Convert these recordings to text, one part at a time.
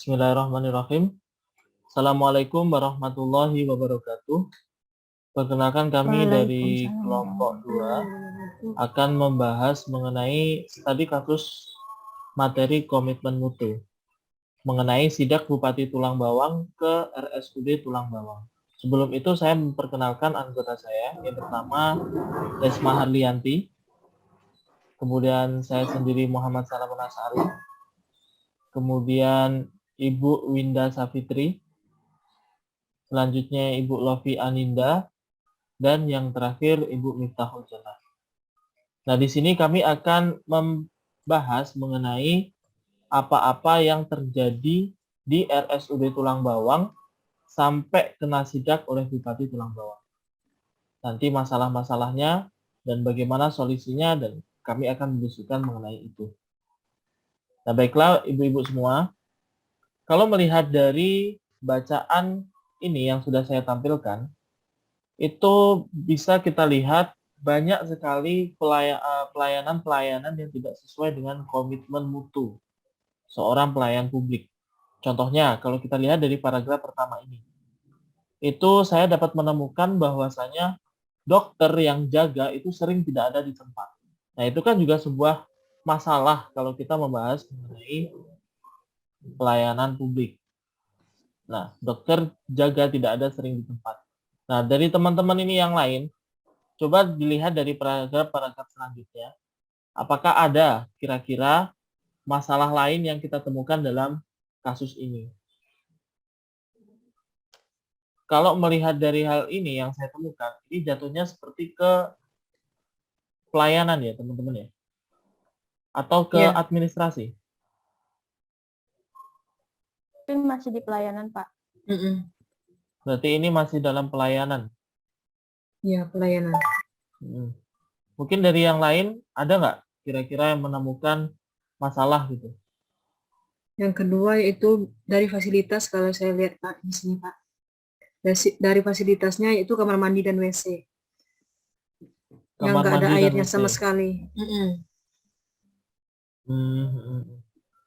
Bismillahirrahmanirrahim. Assalamualaikum warahmatullahi wabarakatuh. Perkenalkan kami dari kelompok 2 akan membahas mengenai studi kasus materi komitmen mutu mengenai sidak Bupati Tulang Bawang ke RSUD Tulang Bawang. Sebelum itu saya memperkenalkan anggota saya. Yang pertama Desma Harlianti, kemudian saya sendiri Muhammad Salamun Asari, kemudian Ibu Winda Safitri, selanjutnya Ibu Lofi Aninda, dan yang terakhir Ibu Miftahul Jannah. Nah, di sini kami akan membahas mengenai apa-apa yang terjadi di RSUD Tulang Bawang sampai kena sidak oleh Bupati Tulang Bawang. Nanti masalah-masalahnya dan bagaimana solusinya, dan kami akan mendiskusikan mengenai itu. Nah, baiklah ibu-ibu semua, kalau melihat dari bacaan ini yang sudah saya tampilkan, itu bisa kita lihat banyak sekali pelayanan-pelayanan yang tidak sesuai dengan komitmen mutu seorang pelayan publik. Contohnya, kalau kita lihat dari paragraf pertama ini, itu saya dapat menemukan bahwasanya dokter yang jaga itu sering tidak ada di tempat. Nah, itu kan juga sebuah masalah kalau kita membahas mengenai pelayanan publik. Nah, dokter jaga tidak ada sering di tempat. Nah, dari teman-teman ini yang lain, coba dilihat dari paragraf selanjutnya. Apakah ada kira-kira masalah lain yang kita temukan dalam kasus ini? Kalau melihat dari hal ini yang saya temukan, ini jatuhnya seperti ke pelayanan ya teman-teman ya? Atau ke administrasi? Itu masih di pelayanan, Pak. Berarti ini masih dalam pelayanan? Ya, pelayanan. Mungkin dari yang lain, ada nggak kira-kira yang menemukan masalah gitu? Yang kedua yaitu dari fasilitas, kalau saya lihat Pak di sini Pak. Dari fasilitasnya itu kamar mandi dan WC. Yang nggak ada airnya sama sekali.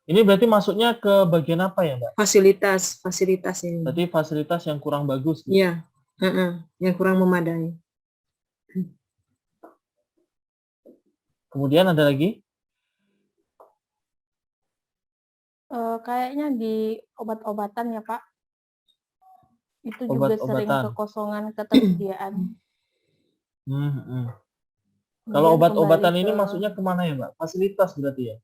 Ini berarti masuknya ke bagian apa ya, Mbak? Fasilitas ini. Berarti fasilitas yang kurang bagus gitu? Iya, yang kurang memadai. Kemudian ada lagi? Kayaknya di obat-obatan ya, Pak. Itu juga sering kekosongan ketersediaan. Kalau obat-obatan ini maksudnya kemana ya, Mbak? Fasilitas berarti ya?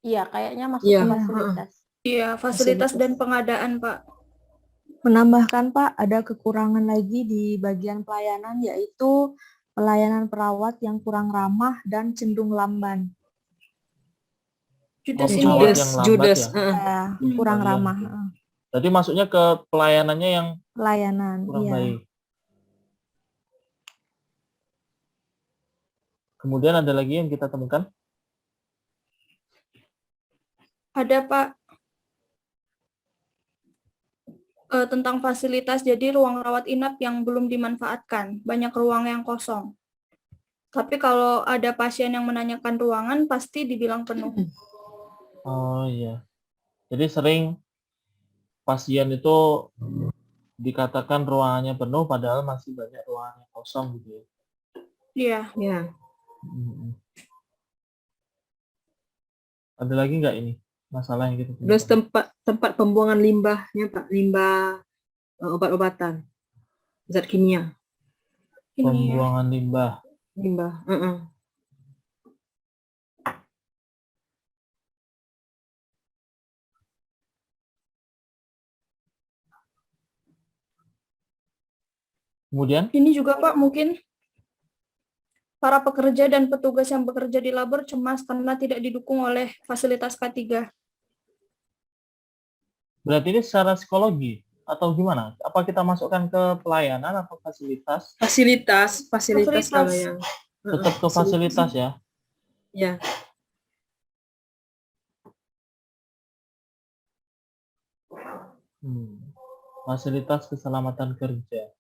Iya, kayaknya masuk ke fasilitas. Iya, fasilitas dan pengadaan, Pak. Menambahkan, Pak, ada kekurangan lagi di bagian pelayanan, yaitu pelayanan perawat yang kurang ramah dan cenderung lamban. Judes, kurang ramah. Jadi masuknya ke pelayanannya yang kurang baik. Kemudian ada lagi yang kita temukan? Ada, Pak. Tentang fasilitas, jadi ruang rawat inap yang belum dimanfaatkan, banyak ruang yang kosong. Tapi kalau ada pasien yang menanyakan ruangan, pasti dibilang penuh. Oh iya. Jadi sering pasien itu dikatakan ruangannya penuh, padahal masih banyak ruangan yang kosong gitu ya? Iya. Iya. Ada lagi nggak ini masalah yang kita temukan? Terus tempat pembuangan limbahnya Pak, limbah obat-obatan, zat kimia. Pembuangan limbah. Kemudian? Ini juga Pak, mungkin para pekerja dan petugas yang bekerja di labor cemas karena tidak didukung oleh fasilitas K3. Berarti ini secara psikologi atau gimana? Apa kita masukkan ke pelayanan atau fasilitas? Fasilitas kalau yang tetap ke fasilitas ya? Ya. Fasilitas keselamatan kerja.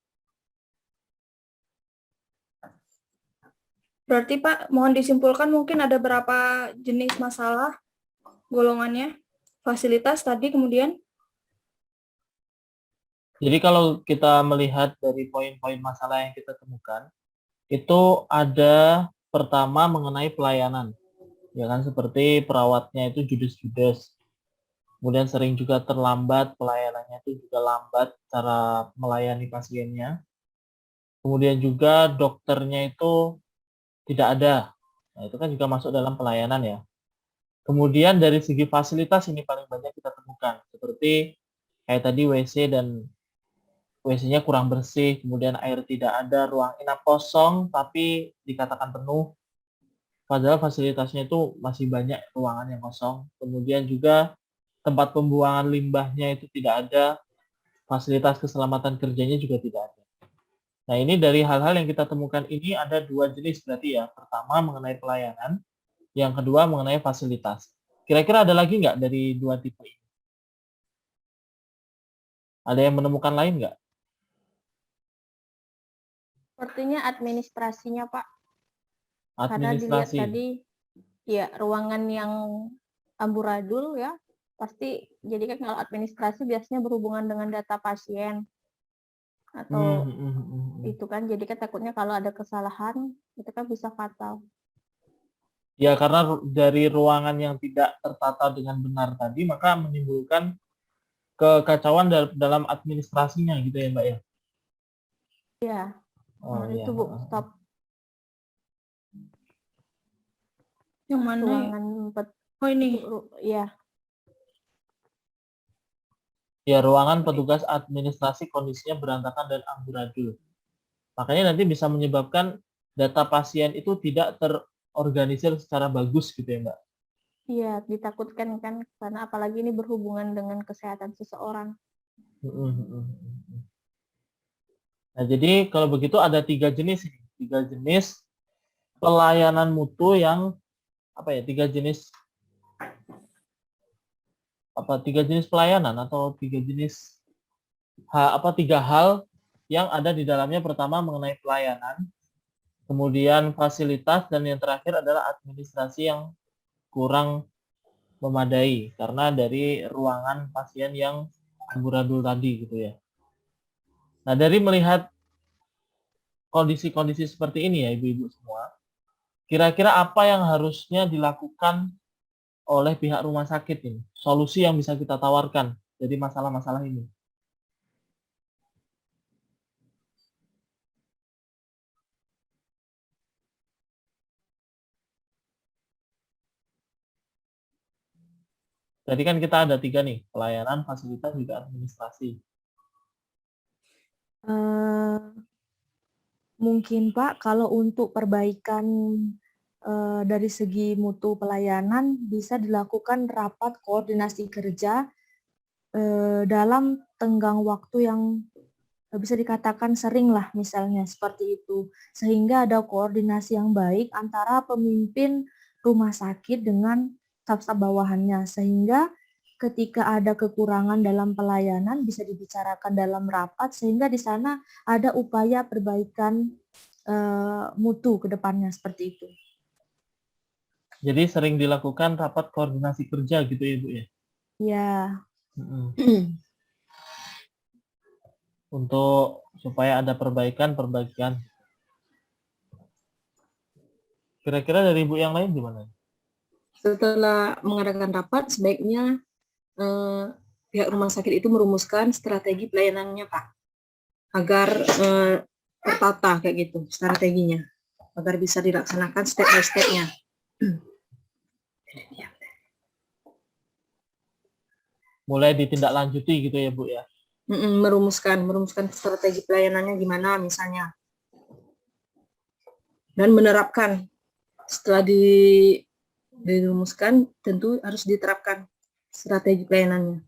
Berarti Pak, mohon disimpulkan mungkin ada berapa jenis masalah golongannya? fasilitas tadi kemudian. Jadi kalau kita melihat dari poin-poin masalah yang kita temukan, itu ada pertama mengenai pelayanan, ya kan, seperti perawatnya itu judes-judes, kemudian sering juga terlambat, pelayanannya itu juga lambat cara melayani pasiennya, kemudian juga dokternya itu tidak ada, nah itu kan juga masuk dalam pelayanan ya. Kemudian dari segi fasilitas ini paling banyak kita temukan, seperti kayak tadi WC dan WC-nya kurang bersih, kemudian air tidak ada, ruang inap kosong tapi dikatakan penuh, padahal fasilitasnya itu masih banyak ruangan yang kosong. Kemudian juga tempat pembuangan limbahnya itu tidak ada, fasilitas keselamatan kerjanya juga tidak ada. Nah, ini dari hal-hal yang kita temukan ini ada 2 jenis berarti ya. Pertama mengenai pelayanan, yang kedua mengenai fasilitas. Kira-kira ada lagi nggak dari 2 tipe ini? Ada yang menemukan lain nggak? Sepertinya administrasinya, Pak. Karena dilihat Administrasi. tadi, ya ruangan yang amburadul ya, pasti jadi kan kalau administrasi biasanya berhubungan dengan data pasien. Atau itu kan, jadi kan takutnya kalau ada kesalahan, itu kan bisa fatal. Ya, karena dari ruangan yang tidak tertata dengan benar tadi, maka menimbulkan kekacauan dalam administrasinya gitu ya, Mbak ya? Iya, Oh, iya. itu Bu, stop. Yang mana? Ruangan Oh ini. Iya. Ya, ruangan petugas administrasi kondisinya berantakan dan amburadul. Makanya nanti bisa menyebabkan data pasien itu tidak terorganisir secara bagus gitu ya, Mbak? Iya, ditakutkan kan, karena apalagi ini berhubungan dengan kesehatan seseorang. Nah, jadi kalau begitu ada 3 jenis, 3 jenis pelayanan mutu yang 3 jenis pelayanan atau 3 jenis 3 hal yang ada di dalamnya. Pertama mengenai pelayanan, kemudian fasilitas, dan yang terakhir adalah administrasi yang kurang memadai karena dari ruangan pasien yang amburadul tadi gitu ya. Nah, dari melihat kondisi-kondisi seperti ini ya Ibu-ibu semua, kira-kira apa yang harusnya dilakukan oleh pihak rumah sakit ini? Solusi yang bisa kita tawarkan dari masalah-masalah ini. Jadi kan kita ada 3 nih, pelayanan, fasilitas, juga administrasi. Mungkin Pak, kalau untuk perbaikan dari segi mutu pelayanan bisa dilakukan rapat koordinasi kerja dalam tenggang waktu yang bisa dikatakan sering lah misalnya seperti itu. Sehingga ada koordinasi yang baik antara pemimpin rumah sakit dengan staf-staf bawahannya. Sehingga ketika ada kekurangan dalam pelayanan bisa dibicarakan dalam rapat sehingga di sana ada upaya perbaikan mutu ke depannya seperti itu. Jadi sering dilakukan rapat koordinasi kerja gitu ya, Bu ya? Ya. Untuk supaya ada perbaikan. Kira-kira dari Ibu yang lain gimana? Setelah mengadakan rapat, sebaiknya pihak rumah sakit itu merumuskan strategi pelayanannya, Pak, agar tertata kayak gitu strateginya, agar bisa dilaksanakan step by step-nya. Mulai ditindaklanjuti gitu ya, Bu ya? Merumuskan strategi pelayanannya gimana misalnya, dan menerapkan. Setelah dirumuskan, tentu harus diterapkan strategi pelayanannya.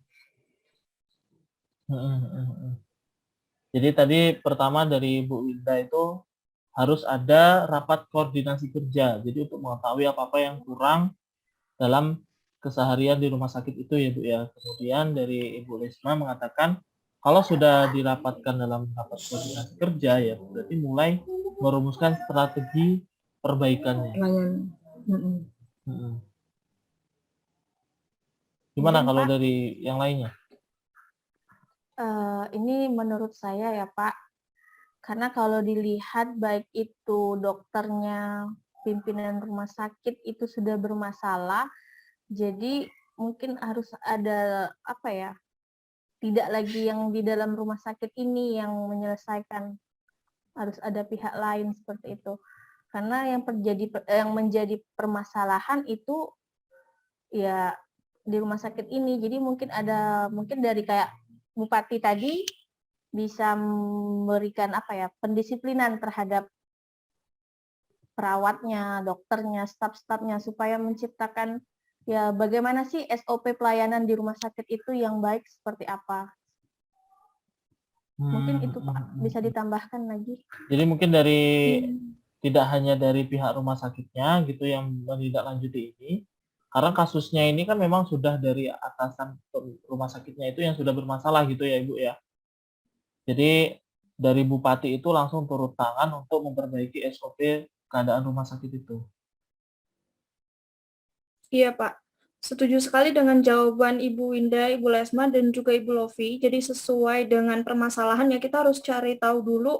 Jadi tadi pertama dari Bu Winda itu harus ada rapat koordinasi kerja. Jadi untuk mengetahui apa-apa yang kurang dalam keseharian di rumah sakit itu ya Bu ya. Kemudian dari Ibu Risma mengatakan kalau sudah dirapatkan dalam rapat koordinasi kerja ya berarti mulai merumuskan strategi perbaikannya. Gimana Kemudian, kalau Pak, dari yang lainnya? ini menurut saya ya Pak, karena kalau dilihat baik itu dokternya, pimpinan rumah sakit itu sudah bermasalah, jadi mungkin harus ada apa ya, tidak lagi yang di dalam rumah sakit ini yang menyelesaikan, harus ada pihak lain seperti itu. Karena yang menjadi permasalahan itu ya di rumah sakit ini. Jadi mungkin dari kayak bupati tadi bisa memberikan apa ya, pendisiplinan terhadap perawatnya, dokternya, staf-stafnya supaya menciptakan ya bagaimana sih SOP pelayanan di rumah sakit itu yang baik seperti apa. Mungkin itu Pak bisa ditambahkan lagi. Jadi mungkin dari Hmm. tidak hanya dari pihak rumah sakitnya gitu yang menindaklanjuti ini, karena kasusnya ini kan memang sudah dari atasan rumah sakitnya itu yang sudah bermasalah gitu ya Ibu ya. Jadi dari bupati itu langsung turun tangan untuk memperbaiki SOP keadaan rumah sakit itu. Iya, Pak. Setuju sekali dengan jawaban Ibu Winda, Ibu Lesma, dan juga Ibu Lofi. Jadi sesuai dengan permasalahannya, kita harus cari tahu dulu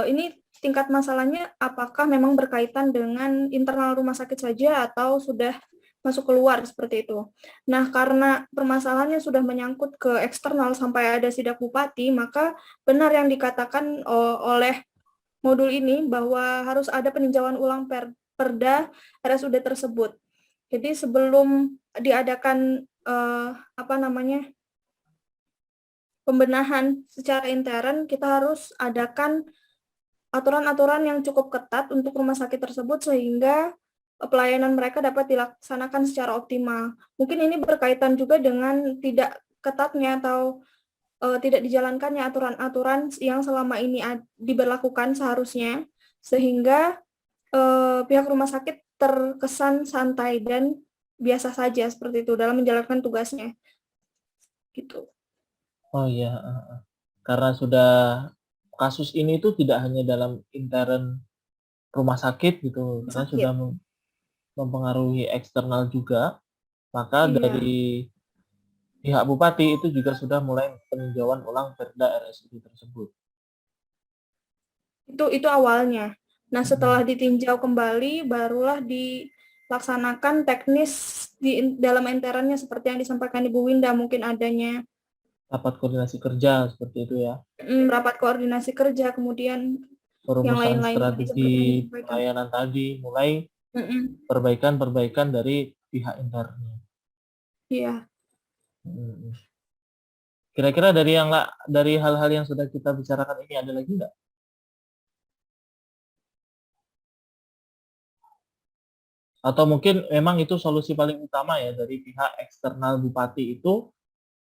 ini tingkat masalahnya apakah memang berkaitan dengan internal rumah sakit saja atau sudah masuk keluar seperti itu. Nah, karena permasalahannya sudah menyangkut ke eksternal sampai ada sidak bupati, maka benar yang dikatakan oleh modul ini bahwa harus ada peninjauan ulang perda RSUD tersebut. Jadi sebelum diadakan pembenahan secara intern, kita harus adakan aturan-aturan yang cukup ketat untuk rumah sakit tersebut sehingga pelayanan mereka dapat dilaksanakan secara optimal. Mungkin ini berkaitan juga dengan tidak ketatnya atau tidak dijalankannya aturan-aturan yang selama ini diberlakukan seharusnya, sehingga pihak rumah sakit terkesan santai dan biasa saja seperti itu dalam menjalankan tugasnya. Gitu. Oh iya, karena sudah kasus ini tuh tidak hanya dalam intern rumah sakit gitu, karena sudah mempengaruhi eksternal juga, maka Iya, dari pihak bupati itu juga sudah mulai peninjauan ulang perda RSUD tersebut. itu awalnya. Nah, setelah ditinjau kembali, barulah dilaksanakan teknis di dalam internnya seperti yang disampaikan Ibu Winda, mungkin adanya Rapat koordinasi kerja seperti itu ya, rapat koordinasi kerja, kemudian yang perumusan lain-lain tadi seperti yang strategi disampaikan. pelayanan tadi, mulai Mm-mm. perbaikan-perbaikan dari pihak internalnya. Iya. Kira-kira dari hal-hal yang sudah kita bicarakan ini ada lagi nggak? Atau mungkin memang itu solusi paling utama ya dari pihak eksternal bupati itu,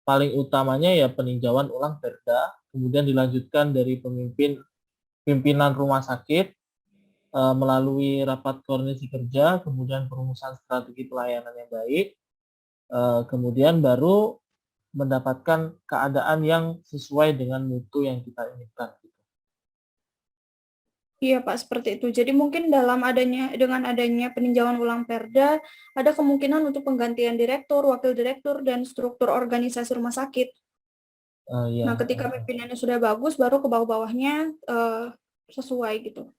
paling utamanya ya peninjauan ulang perda, kemudian dilanjutkan dari pimpinan rumah sakit melalui rapat koordinasi kerja, kemudian perumusan strategi pelayanan yang baik, kemudian baru mendapatkan keadaan yang sesuai dengan mutu yang kita inginkan. Iya Pak, seperti itu. Jadi mungkin dengan adanya peninjauan ulang Perda, ada kemungkinan untuk penggantian direktur, wakil direktur, dan struktur organisasi rumah sakit. Ya. Nah, ketika pimpinannya sudah bagus, baru ke bawah-bawahnya sesuai gitu.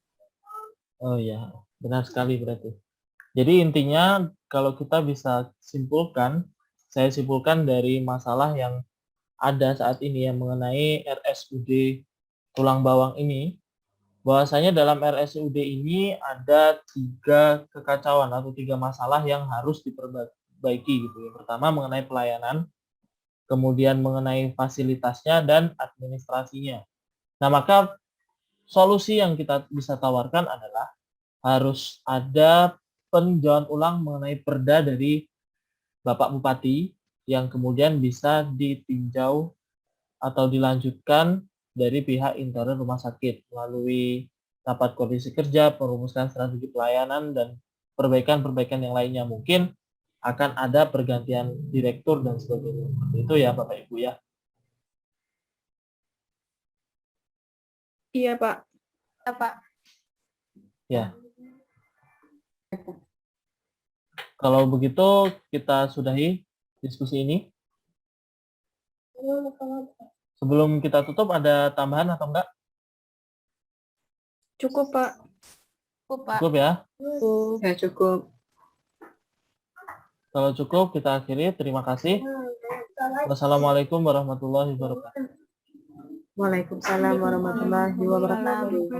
Oh ya, benar sekali berarti. Jadi intinya kalau kita bisa simpulkan, saya simpulkan dari masalah yang ada saat ini yang mengenai RSUD Tulang Bawang ini, bahwasanya dalam RSUD ini ada 3 kekacauan atau 3 masalah yang harus diperbaiki gitu. Yang pertama mengenai pelayanan, kemudian mengenai fasilitasnya dan administrasinya. Nah, maka solusi yang kita bisa tawarkan adalah harus ada peninjauan ulang mengenai perda dari Bapak Bupati yang kemudian bisa ditinjau atau dilanjutkan dari pihak intern rumah sakit melalui rapat koordinasi kerja, perumusan strategi pelayanan, dan perbaikan-perbaikan yang lainnya. Mungkin akan ada pergantian direktur dan sebagainya. Seperti itu ya Bapak Ibu ya. Iya Pak. Ya, Pak. Ya. Kalau begitu kita sudahi diskusi ini? Sebelum kita tutup, ada tambahan atau enggak? Cukup, Pak. Pak. Cukup ya? Ya, cukup. Kalau cukup, kita akhiri. Terima kasih. Wassalamualaikum warahmatullahi wabarakatuh. Waalaikumsalam warahmatullahi wabarakatuh.